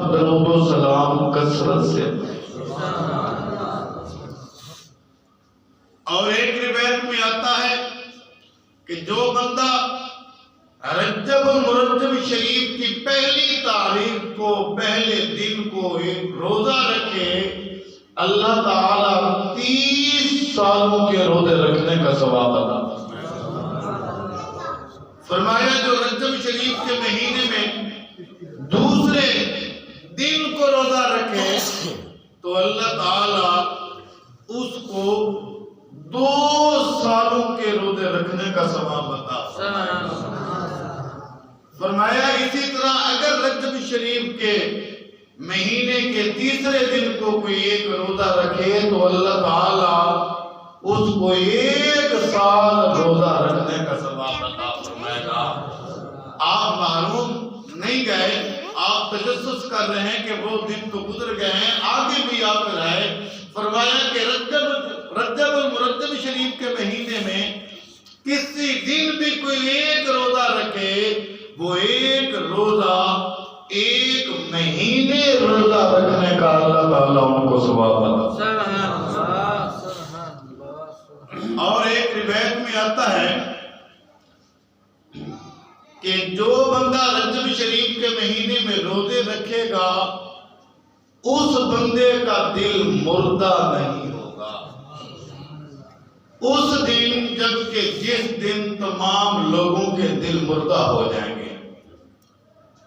درود و سلام کثرت سے۔ اور ایک روایت میں آتا ہے کہ جو بندہ رجب المرجب شریف کی پہلی تاریخ کو پہلے دن کو ایک روزہ رکھے، اللہ تعالیٰ 30 سالوں کے روزے رکھنے کا ثواب عطا فرمایا۔ جو رجب شریف کے مہینے میں دوسرے دن کو روزہ رکھے تو اللہ تعالیٰ اس کو 2 سالوں کے روزے رکھنے کا ثواب عطا فرمایا۔ اسی طرح اگر رجب شریف کے مہینے کے تیسرے دن کو کوئی ایک روزہ رکھے تو اللہ تعالیٰ اس کو 1 سال روزہ رکھنے کا ثواب عطا فرمائے گا۔ آپ محروم نہیں گئے، آپ تجسس کر رہے ہیں کہ وہ دن تو گزر گئے ہیں، آگے بھی آپ رہے۔ فرمایا کہ رجب المرجب شریف کے مہینے میں کسی دن بھی کوئی ایک روزہ رکھے، وہ ایک روزہ 1 مہینے روزہ رکھنے کا اللہ تعالیٰ ان کو ثواب عطا۔ اور ایک روایت میں آتا ہے کہ جو بندہ رجب شریف کے مہینے میں روزے رکھے گا اس بندے کا دل مردہ نہیں ہوگا اس دن، جبکہ جس دن تمام لوگوں کے دل مردہ ہو جائیں گے۔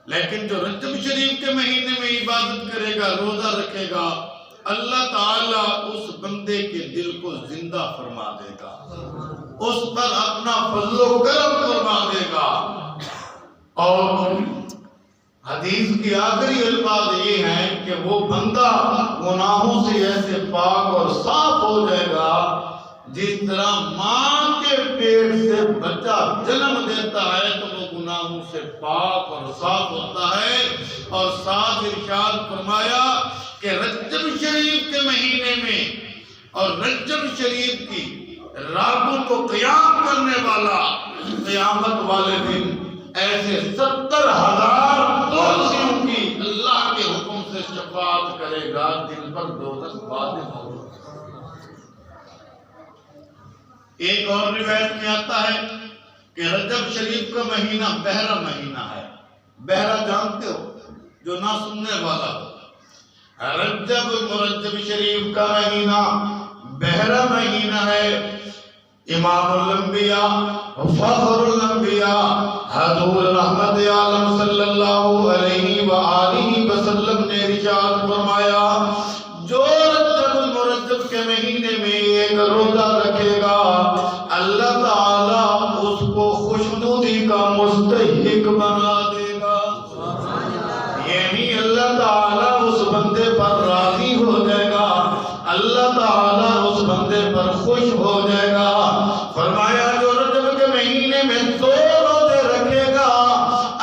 لیکن جو رجب شریف کے مہینے میں عبادت کرے گا، روزہ رکھے گا، اللہ تعالیٰ اس بندے کے دل کو زندہ فرما دے گا، اس پر اپنا فضل و کرم فرما دے گا۔ اور حدیث کی آخری الفاظ یہ ہیں کہ وہ بندہ گناہوں سے ایسے پاک اور صاف ہو جائے گا جس طرح ماں کے پیٹ سے بچہ جنم دیتا ہے تو وہ گناہوں سے پاک اور صاف ہوتا ہے۔ اور ساتھ ارشاد فرمایا کہ رجب شریف کے مہینے میں اور رجب شریف کی راتوں کو قیام کرنے والا قیامت والے دن ایسے 70,000 دوزیوں کی اللہ کے حکم سے شفاعت کرے گا، دل پر دوزخ واجب ہوگا۔ ایک اور روایت میں آتا ہے کہ رجب شریف کا مہینہ بحرہ مہینہ ہے۔ بحرہ جانتے ہو، جو نہ سننے والا ہو۔ رجب المرجب شریف کا مہینہ بحرہ مہینہ ہے۔ امام الانبیاء فخر الانبیاء حضور رحمت عالم صلی اللہ علیہ وآلہ وسلم نے ارشاد فرمایا، جو رجب المرجب کے مہینے میں ایک روزہ رکھے گا اللہ تعالیٰ اس کو خوشنودی کا مستحق بنا دے گا، یعنی اللہ تعالیٰ اس بندے پر راضی ہو جائے گا، اللہ تعالیٰ اس بندے پر خوش ہو جائے گا۔ فرمایا جو رجب کے مہینے میں 2 روزے رکھے گا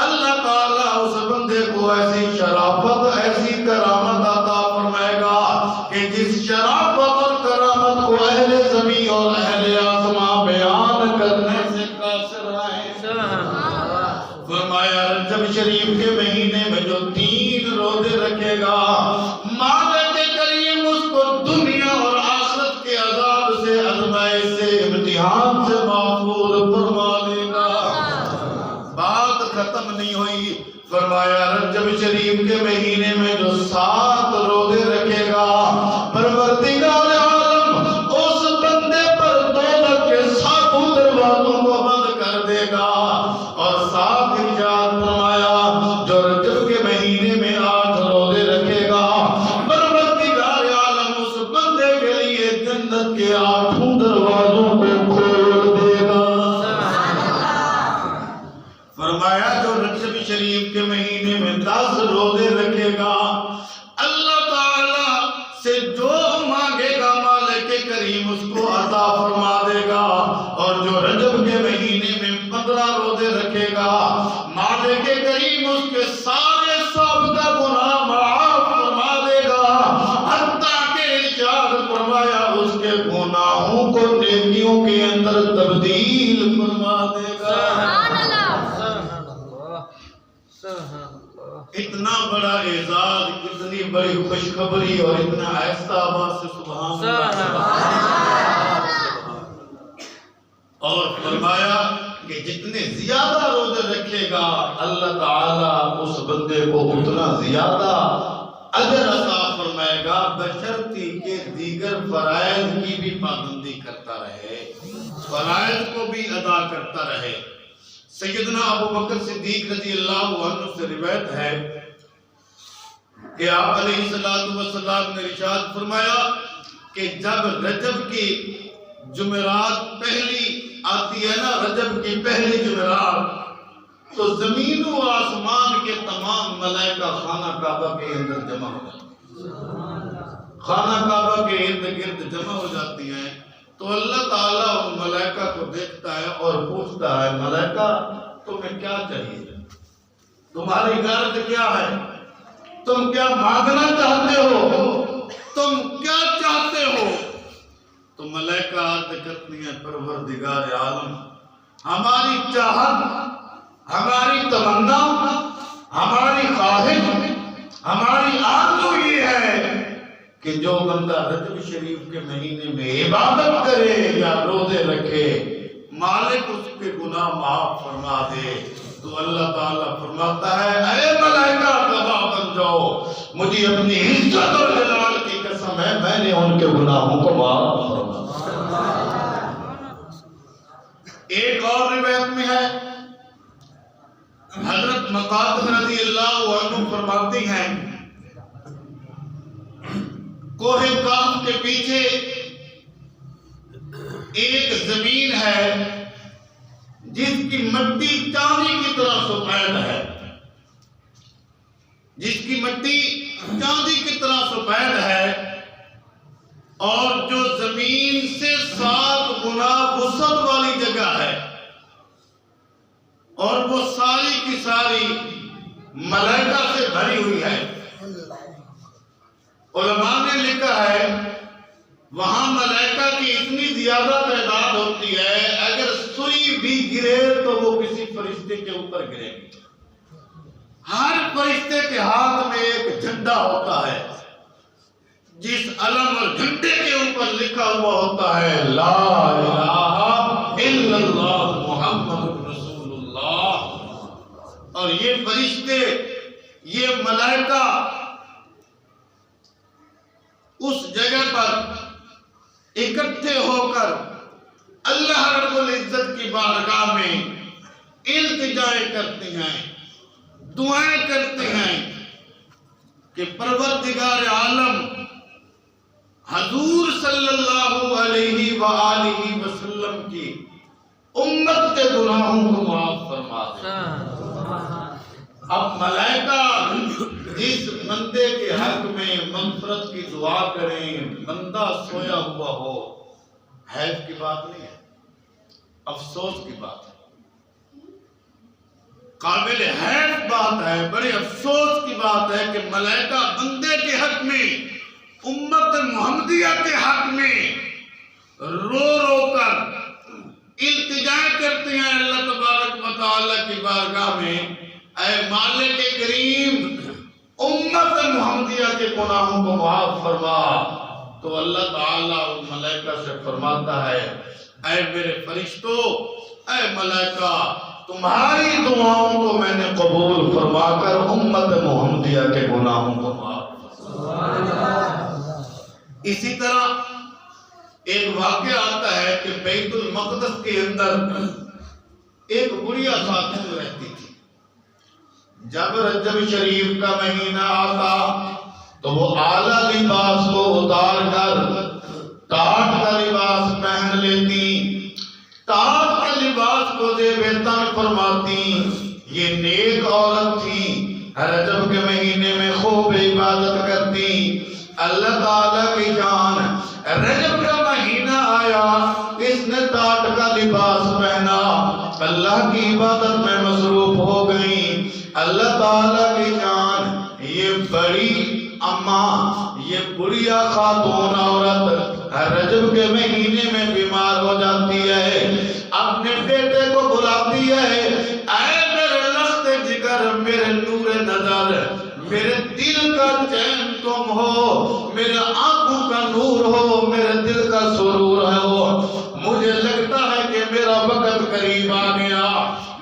اللہ تعالیٰ اس بندے کو ایسی شرافت ایسی کرامت عطا فرمائے گا کہ جس شرافت اور کرامت کو اہل زمین اور اہل آسمان بیان کرنے سے قاصر ہیں۔ فرمایا رجب شریف کے مہینے میں جو 3 روزے رکھے گا مالک کریم اس کو دنیا اور آخرت کے عذاب سے، آزمائش سے، امتحان سے محفوظ فرما دے گا۔ بات ختم نہیں ہوئی۔ فرمایا رجب شریف کے مہینے میں جو 7 روزے رکھے گا پروردگار عالم اس بندے پر دوزخ کے 7 دروازوں کو بند کر دے گا۔ اور ساتھ ارشاد فرمایا جو رجب کے مہینے میں 8 روزے رکھے گا پروردگار عالم اس بندے کے لیے جنت کے 8 دروازوں کو کھول دے گا۔ فرمایا جو رجب شریف کے مہینے میں 10 روزے رکھے گا اللہ تعالیٰ سے جو مانگے گا مالک کریم اس کو عطا فرما دے گا۔ اور جو رجب کے مہینے میں 15 روزے رکھے گا مالک کریم اس کے سارے سابقہ گناہ معاف فرما دے گا، حتیٰ کہ ارشاد فرمایا اس کے گناہوں کو نیکیوں کے اندر تبدیل فرما دے گا۔ اتنا بڑا اعزاز آج کتنی بڑی خوشخبری اور اتنا آہستہ آواز سے سبحان اللہ، اور فرمایا کہ جتنے زیادہ روزے رکھے گا اللہ تعالیٰ اس بندے کو اتنا زیادہ اجر عطا فرمائے گا، بشرطی کہ دیگر فرائض کی بھی پابندی کرتا رہے، فرائض کو بھی ادا کرتا رہے۔ سیدنا ابو بکر صدیق رضی اللہ عنہ سے روایت ہے کہ آپ علیہ السلام نے ارشاد فرمایا کہ جب رجب کی جمعرات پہلی آتی ہے نا، رجب کی پہلی جمعرات، تو زمین و آسمان کے تمام ملائکہ خانہ کعبہ کے اندر جمع ہو جاتی ہیں، خانہ کعبہ کے ارد گرد جمع ہو جاتی ہیں۔ تو اللہ تعالیٰ ان ملائکہ کو دیکھتا ہے اور پوچھتا ہے، ملائکہ تمہیں کیا چاہیے، تمہاری غرض کیا ہے، تم کیا مانگنا چاہتے ہو، تم کیا چاہتے ہو؟ تو ملائکہ عرض کرتی ہیں، پروردگار عالم، ہماری چاہت، ہماری تمنا، ہماری خواہش، ہماری آرزو یہ ہے کہ جو بندہ رجب شریف کے مہینے میں عبادت کرے یا روزے رکھے، مالک اس کے گناہ معاف فرما دے۔ تو اللہ تعالیٰ فرماتا ہے، اے ملائکہ گواہ بن جاؤ، مجھے اپنی عزت اور جلال کی قسم ہے میں نے ان کے گناہوں کو معاف فرما۔ ایک اور روایت میں ہے، حضرت مقاتل رضی اللہ عنہ فرماتی ہیں، کوہ کاف کے پیچھے ایک زمین ہے جس کی مٹی چاندی کی طرح سفید ہے، جس کی مٹی چاندی کی طرح سفید ہے، اور جو زمین سے 7 گنا وسعت والی جگہ ہے، اور وہ ساری کی ساری ملائکہ سے بھری ہوئی ہے۔ علماء نے لکھا ہے وہاں ملائکہ کی اتنی زیادہ تعداد ہوتی ہے، اگر سوئی بھی گرے تو وہ کسی فرشتے کے اوپر گرے گی۔ ہر فرشتے کے ہاتھ میں ایک جھنڈا ہوتا ہے، جس علم اور جھنڈے کے اوپر لکھا ہوا ہوتا ہے لا الہ الا اللہ محمد رسول اللہ۔ اور یہ فرشتے، یہ ملائکہ اس جگہ پر اکٹھے ہو کر اللہ رب العزت کی بارگاہ میں التجائیں کرتے ہیں، دعائیں کرتے ہیں کہ پروردگار عالم حضور صلی اللہ علیہ وآلہ وسلم کی امت کے گناہوں کو معاف فرما دے۔ اب ملائکہ جس بندے کے حق میں مغفرت کی دعا کریں، بندہ سویا ہوا ہو، حیف کی بات نہیں ہے، افسوس کی بات ہے، قابل حیف بات ہے، بڑے افسوس کی بات ہے کہ ملائکہ بندے کے حق میں، امت محمدیہ کے حق میں رو رو کر التجائیں کرتے ہیں اللہ تبارک و تعالی کی بارگاہ میں، اے مالک کریم امت محمدیہ کے گناہوں کو معاف فرما۔ تو اللہ تعالیٰ ان ملائکہ سے فرماتا ہے، اے میرے فرشتوں، اے ملائکہ، تمہاری دعاؤں کو میں نے قبول فرما کر امت محمدیہ کے گناہوں کو معاف فرما۔ اسی طرح ایک واقعہ آتا ہے کہ بیت المقدس کے اندر ایک بڑھیا خاتون رہتی تھی۔ جب رجب شریف کا مہینہ آتا تو وہ اعلیٰ لباس کو اتار کر ٹاٹ کا لباس پہن لیتی، ٹاٹ کے لباس کو زیب تن فرماتی۔ یہ نیک عورت تھی، رجب کے مہینے میں خوب عبادت کرتی۔ اللہ تعالیٰ کی جان، رجب کا مہینہ آیا، اس نے ٹاٹ کا لباس پہنا، اللہ کی عبادت میں مصروف ہو گئی۔ اللہ تعالیٰ کی جان، یہ بڑی اماں، یہ بڑھیا خاتون عورت رجب کے مہینے میں بیمار ہو جاتی ہے، اپنے بیٹے کو بلاتی ہے، اے میرے لخت جگر، میرے نور نظر، میرے دل کا چین تم ہو، میرے آنکھوں کا نور ہو، میرے دل کا سرور ہو۔ مجھے لگتا ہے کہ میرا وقت قریب آ گیا،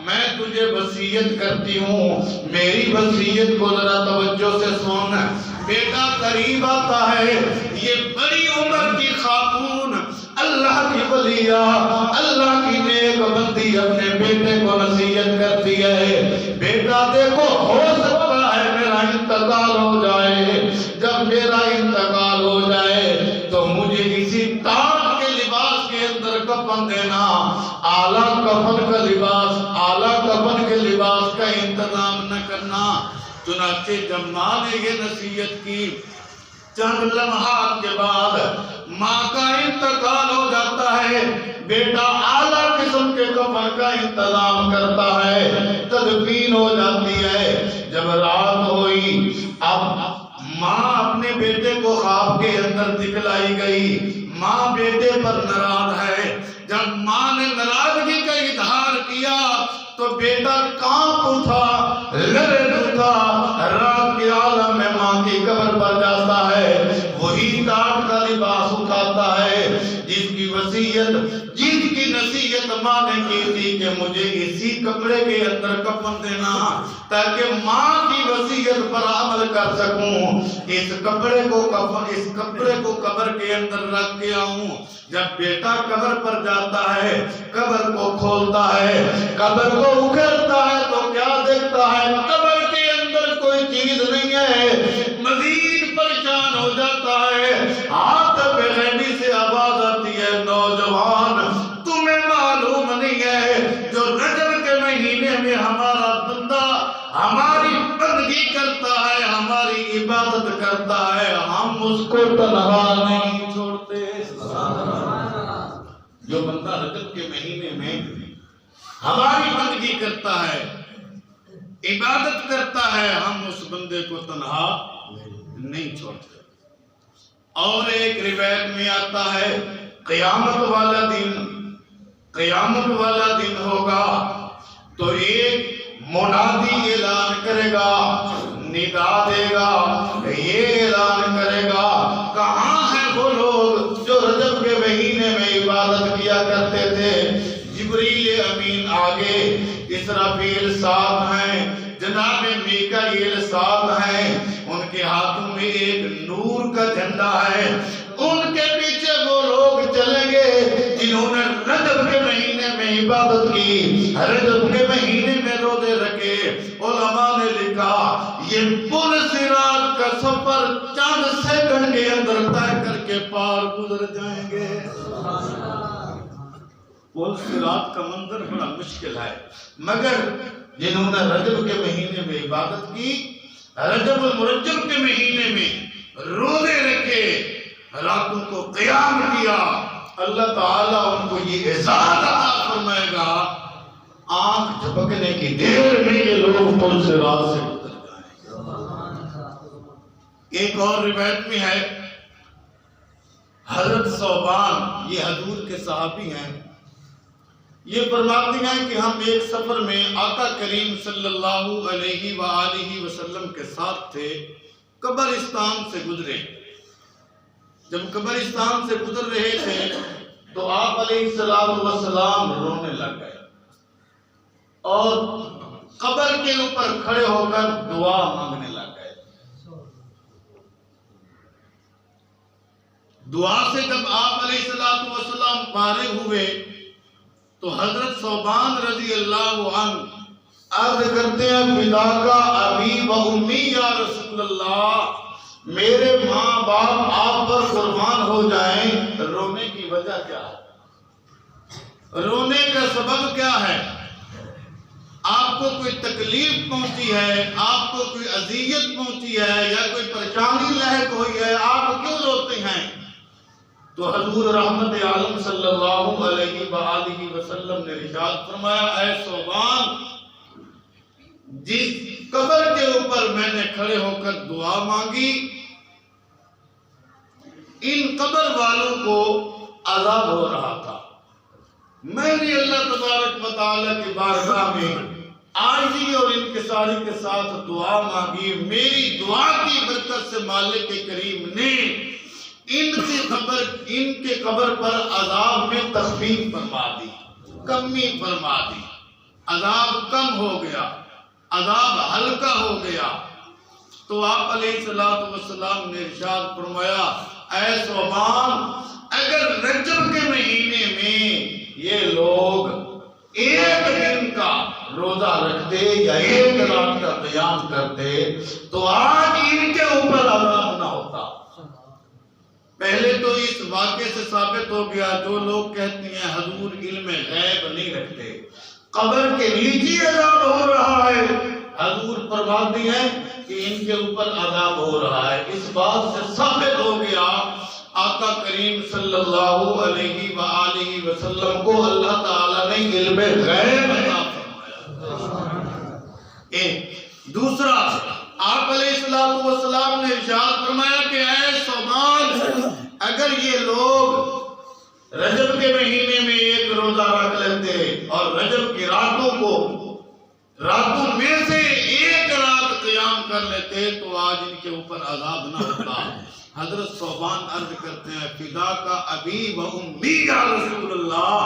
میں تجھے وصیت کرتی ہوں، میری وصیت کو ذرا توجہ سے سن۔ بیٹا قریب آتا ہے، یہ بڑی عمر کی خاتون، اللہ کی ولیہ، اللہ کی نیک بندی اپنے بیٹے کو نصیحت کرتی ہے، بیٹا دیکھو ہو سکتا ہے میرا انتقال ہو جائے، جب میرا انتقال ہو جائے تو مجھے اسی ٹاٹ کے لباس کے اندر کفن دینا، اعلیٰ کفن کا لباس، اعلیٰ کفن کے لباس کا انتظام نہ کرنا۔ چنانچہ جب ماں نے یہ نصیحت کی، چند لمحات کے بعد ماں کا انتقال ہو جاتا ہے، بیٹا اعلیٰ قسم کے کفن کا انتظام کرتا ہے، تدفین ہو جاتی ہے۔ جب رات ہوئی، اب ماں اپنے بیٹے کو خواب کے اندر دکھلائی گئی، ماں بیٹے پر ناراض ہے۔ جب ماں نے ناراضگی کا اظہار کیا تو بیٹا کانپ اٹھا، لرز اٹھا، رات کے عالم میں ماں کی قبر پر جاتا ہے، وہی ٹاٹ کا لباس اٹھاتا ہے جس کی وصیت، جس کی نصیحت ماں نے کی تھی کہ مجھے اسی کپڑے کے اندر کفن دینا تاکہ ماں کی وصیت پر عمل کر سکوں، اس کپڑے کو قبر کے اندر رکھ کے آؤں۔ جب بیٹا قبر پر جاتا ہے، قبر کو کھولتا ہے، قبر کو اکھڑتا ہے تو کیا دیکھتا ہے؟ قبر کے اندر کوئی چیز نہیں ہے، مزید پریشان ہو جاتا ہے۔ ہاتھ پہ غیبی سے آواز آتی ہے، نوجوان تمہیں معلوم نہیں ہے جو رجب کے مہینے میں ہمارا بندہ ہماری بندگی کرتا ہے، ہماری عبادت کرتا ہے، ہم اس کو تنہا نہیں چھوڑتے۔ جو بندہ رجب کے مہینے میں ہماری بندگی کرتا ہے، عبادت کرتا ہے، ہم اس بندے کو تنہا نہیں چھوڑتے۔ اور ایک روایت میں آتا ہے قیامت والا دن ہوگا تو ایک منادی اعلان کرے گا، ندا دے گا، یہ اعلان کرے گا، کہاں ہیں وہ لوگ جو رجب کے مہینے میں عبادت کیا کرتے تھے؟ جبریل امین آگے، اسرافیل ساتھ ہیں، جناب میکائیل ساتھ ہیں، ان کے ہاتھوں میں ایک نور کا جھنڈا ہے، ان کے پیچھے وہ لوگ چلیں گے جنہوں نے رجب کے مہینے میں عبادت کی، رجب کے مہینے میں روزے رکھے۔ علماء نے لکھا یہ پل صراط کا سفر چند سیکنڈ کے اندر طے کر کے پار گزر جائیں گے۔ پل صراط کا منظر بڑا مشکل ہے، مگر جنہوں نے رجب کے مہینے میں عبادت کی، رجب المرجب کے مہینے میں روزے رکھے، راتوں کو قیام کیا، اللہ تعالیٰ ان کو یہ اعزاز عطا فرمائے گا، آنکھ جھپکنے کی دیر میں یہ لوگ پل صراط سے گزر جائیں گے۔ ایک اور روایت میں ہے حضرت ثوبان، یہ حضور کے صحابی ہیں، یہ فرماتے ہیں کہ ہم ایک سفر میں آقا کریم صلی اللہ علیہ وآلہ وسلم کے ساتھ تھے، قبرستان سے گزرے۔ جب قبرستان سے گزر رہے تھے تو آپ علیہ السلام رونے لگ گئے اور قبر کے اوپر کھڑے ہو کر دعا مانگنے لگ گئے۔ دعا سے جب آپ علیہ السلام فارغ ہوئے تو حضرت ثوبان رضی اللہ عنہ عرض کرتے ہیں فداک ابی و امی یا رسول اللہ، میرے ماں باپ آپ پر قربان ہو جائیں، رونے کی وجہ کیا ہے؟ رونے کا سبب کیا ہے؟ آپ کو کوئی تکلیف پہنچی ہے، آپ کو کوئی اذیت پہنچی ہے یا کوئی پریشانی لاحق ہوئی ہے، آپ کیوں روتے ہیں؟ تو حضور رحمت عالم صلی اللہ علیہ وآلہ وسلم نے ارشاد فرمایا، اے ثوبان، جس قبر کے اوپر میں نے کھڑے ہو کر دعا مانگی، ان قبر والوں کو عذاب ہو رہا تھا، میں نے اللہ تبارک و تعالیٰ کی بارگاہ میں عاجزی اور انکساری کے ساتھ دعا مانگی، میری دعا کی برکت سے مالک کریم نے ان کے قبر پر عذاب میں تخفیف فرما دی، کمی فرما دی، عذاب کم ہو گیا، عذاب ہلکا ہو گیا۔ تو آپ علیہ السلام نے ارشاد فرمایا، اے ثوبان، اگر رجب کے مہینے میں یہ لوگ ایک دن کا روزہ رکھتے یا ایک رات کا قیام کرتے تو آج ان کے اوپر عذاب نہ ہوتا۔ پہلے تو اس واقعے سے ثابت ہو گیا، جو لوگ کہتے ہیں حضور علم غیب نہیں رکھتے، قبر کے نیچے عذاب ہو رہا ہے، حضور فرماتی ہیں کہ ان کے اوپر عذاب ہو رہا ہے۔ اس بات سے ثابت ہو گیا آقا کریم صلی اللہ علیہ وآلہ وسلم کو اللہ تعالیٰ نے علم غیب عطا فرمایا۔ ایک دوسرا، آپ علیہ السلام نے ارشاد فرمایا کہ اے ثوبان، اگر یہ لوگ رجب کے مہینے میں ایک روزہ رکھ لیتے اور رجب کی راتوں میں سے ایک رات قیام کر لیتے تو آج ان کے اوپر عذاب نہ ہوتا۔ حضرت ثوبان عرض کرتے ہیں، فدا کا ابی و امی یا رسول اللہ،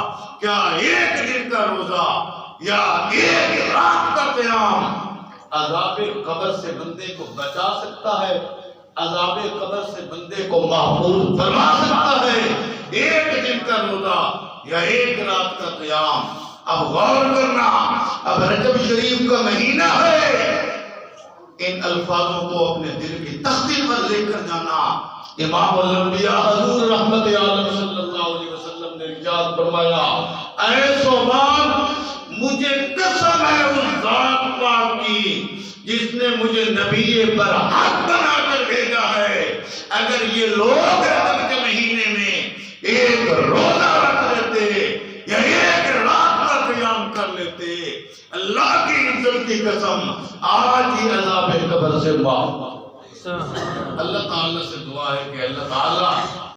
کیا ایک دن کا روزہ یا ایک رات کا قیام عذاب قبر سے بندے کو بچا سکتا ہے، عذاب قبر سے بندے کو محفوظ فرما سکتا ہے؟ ایک دن کا روزہ یا ایک رات کا قیام۔ اب غور کرنا، اب رجب شریف کا مہینہ ہے، ان الفاظوں کو اپنے دل کی تختی پر لے کر جانا۔ امام الانبیاء حضور رحمت عالم صلی اللہ علیہ وسلم نے ارشاد فرمایا، اے ثوبان، مجھے قسم ہے اس ذات پاک کی جس نے مجھے نبی پر حق بنا کر بھیجا ہے، اگر یہ لوگ رجب کے مہینے میں ایک روزہ رکھ لیتے یا ایک رات کا قیام کر لیتے، اللہ کی عزت کی قسم آج ہی عذاب قبر سے معاف۔ اللہ تعالیٰ سے دعا ہے کہ اللہ تعالیٰ